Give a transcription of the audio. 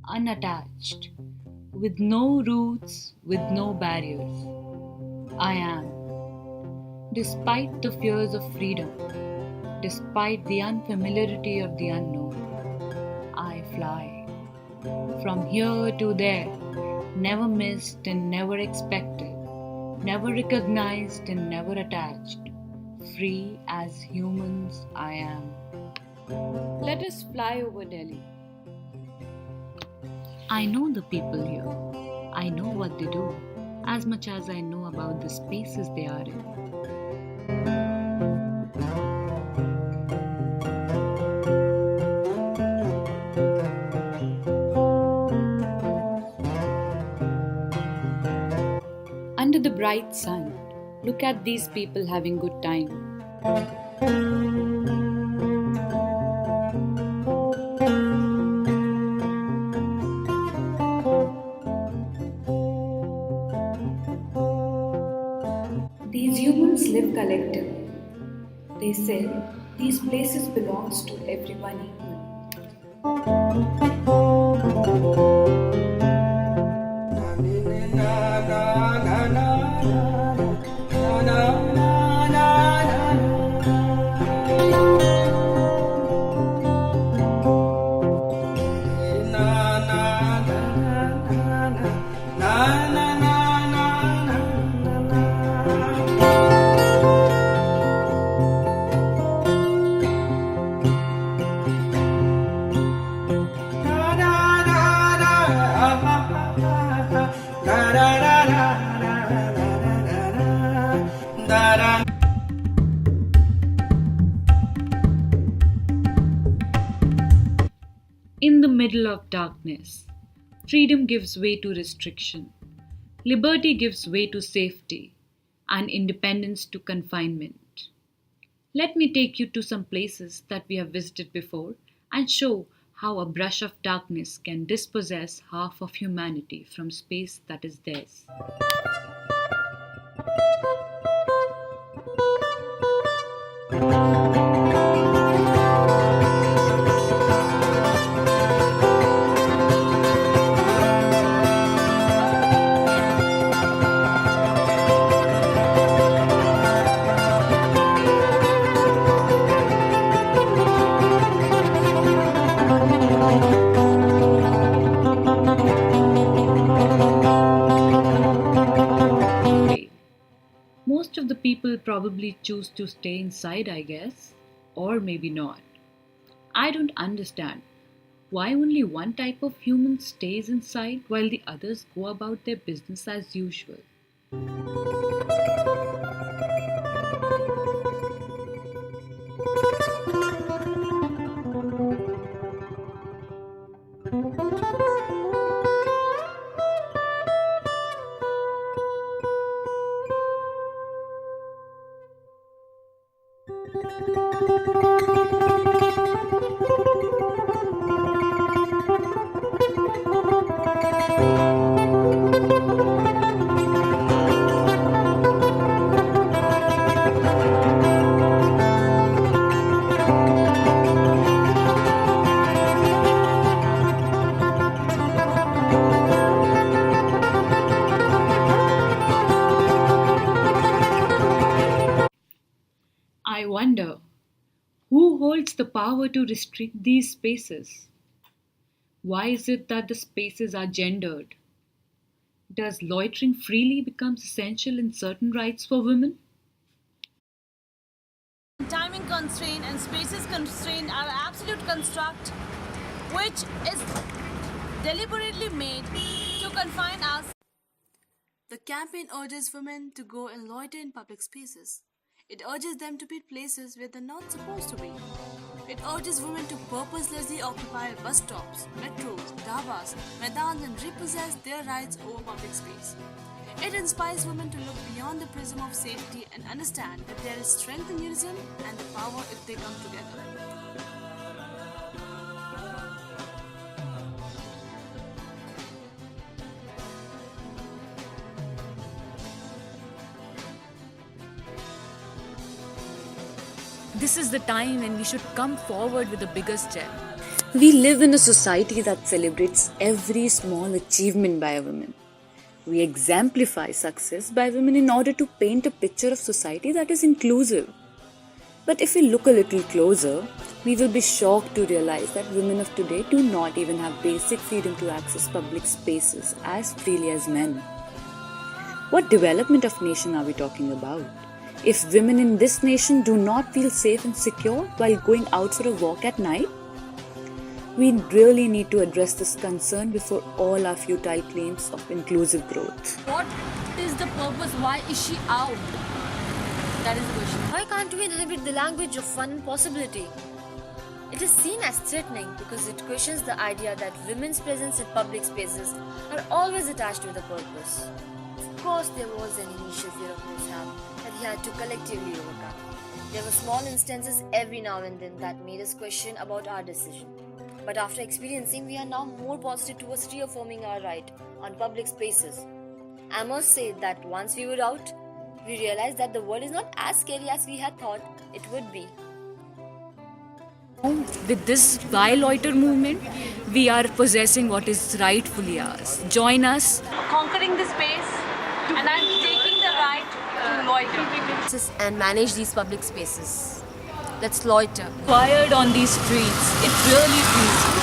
unattached, with no roots, with no barriers. I am. Despite the fears of freedom, despite the unfamiliarity of the unknown, I fly. From here to there, never missed and never expected, never recognized and never attached. Free as humans I am. Let us fly over Delhi. I know the people here. I know what they do, as much as I know about the spaces they are in. Under the bright sun, look at these people having good time. These humans live collectively. They say these places belongs to everyone equally. In the middle of darkness, freedom gives way to restriction, liberty gives way to safety, and independence to confinement. Let me take you to some places that we have visited before and show how a brush of darkness can dispossess half of humanity from space that is theirs. Most of the people probably choose to stay inside, I guess, or maybe not. I don't understand why only one type of human stays inside while the others go about their business as usual. I wonder, who holds the power to restrict these spaces? Why is it that the spaces are gendered? Does loitering freely become essential in certain rights for women? Timing constraint and spaces constraint are absolute construct which is deliberately made to confine us. The campaign urges women to go and loiter in public spaces. It urges them to be places where they're not supposed to be. It urges women to purposelessly occupy bus stops, metros, dhabas, maidans and repossess their rights over public space. It inspires women to look beyond the prism of safety and understand that there is strength in unison and the power if they come together. This is the time when we should come forward with a bigger step. We live in a society that celebrates every small achievement by a woman. We exemplify success by women in order to paint a picture of society that is inclusive. But if we look a little closer, we will be shocked to realize that women of today do not even have basic freedom to access public spaces as freely as men. What development of nation are we talking about? If women in this nation do not feel safe and secure while going out for a walk at night, we really need to address this concern before all our futile claims of inclusive growth. What is the purpose? Why is she out? That is the question. Why can't we inhabit the language of fun and possibility? It is seen as threatening because it questions the idea that women's presence in public spaces are always attached with a purpose. Of course, there was an initial fear of mishap that we had to collectively overcome. There were small instances every now and then that made us question about our decision. But after experiencing, we are now more positive towards reaffirming our right on public spaces. I must say that once we were out, we realized that the world is not as scary as we had thought it would be. With this WeLoiter movement, we are possessing what is rightfully ours. Join us. Conquering the space, and I'm taking the right to loiter. And manage these public spaces. Let's loiter. Quiet on these streets. It really feels